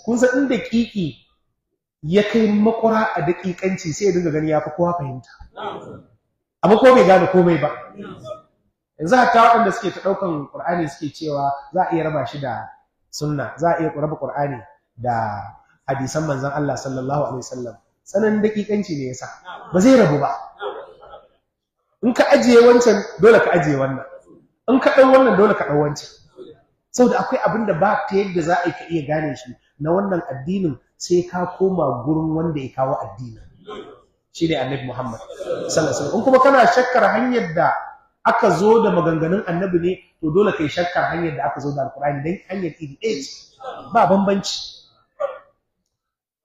kun san inda kiki ya kai makura a dakikanci sai ya dinga gani ya fi kowa fahimta amma ko bai gane komai ba. Yanzu hatta waɗanda suke ta ɗaukan Qur'ani suke cewa za a iya raba shi da sunna, za a iya raba Qur'ani da hadisan manzon Allah sallallahu alaihi wasallam, sanan dakikanci ne yasa ba zai rabu ba. In ka ajiye wancan dole ka ajiye wannan, in ka ɗau wannan dole ka ɗau wancan, saboda akwai abin da ba ta yadda za a yi ka iya gane shi na wannan addinin sai ka koma gurin wanda ya kawo addinin, shi ne annabi Muhammad sallallahu alaihi wasallam. In kuma kana shakkar hanyar da aka zo da maganganun annabi ne, to dole kai shakkar hanyar da aka zo da alkur'ani, dan hanyar iri ɗaya ce, ba bambanci.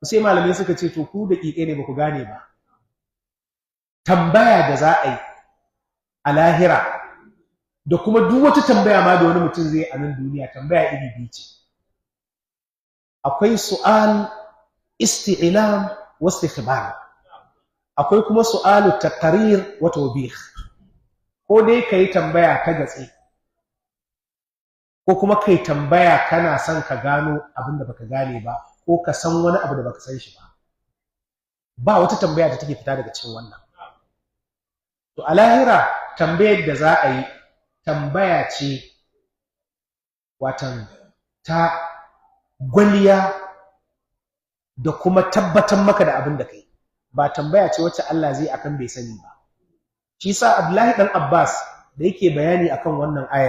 Sai malamai suka ce to ku da ƙiƙe ne ba ku gane ba, tambaya da za a yi a lahira da kuma duk wata tambaya ma da wani mutum zai a nan duniya, tambaya iri biyu ce. Akwai su'al isti'lam wa istikhbar, akwai kuma su'alu taqrir wa tawbih. Ko dai kai tambaya ta gatse, ko kuma kai tambaya kana son ka gano abin da baka gane ba, ko ka san wani abu da baka san shi ba. Ba wata tambaya da take fita daga cikin wannan. To a lahira tambayar da za a yi tambaya ce watan ta gwaliya da kuma tabbatar maka da abin da kai, ba tambaya ce wacce Allah zai akan bai sani ba. Shi sa Abdullahi dan Abbas da yake bayani akan wannan ayar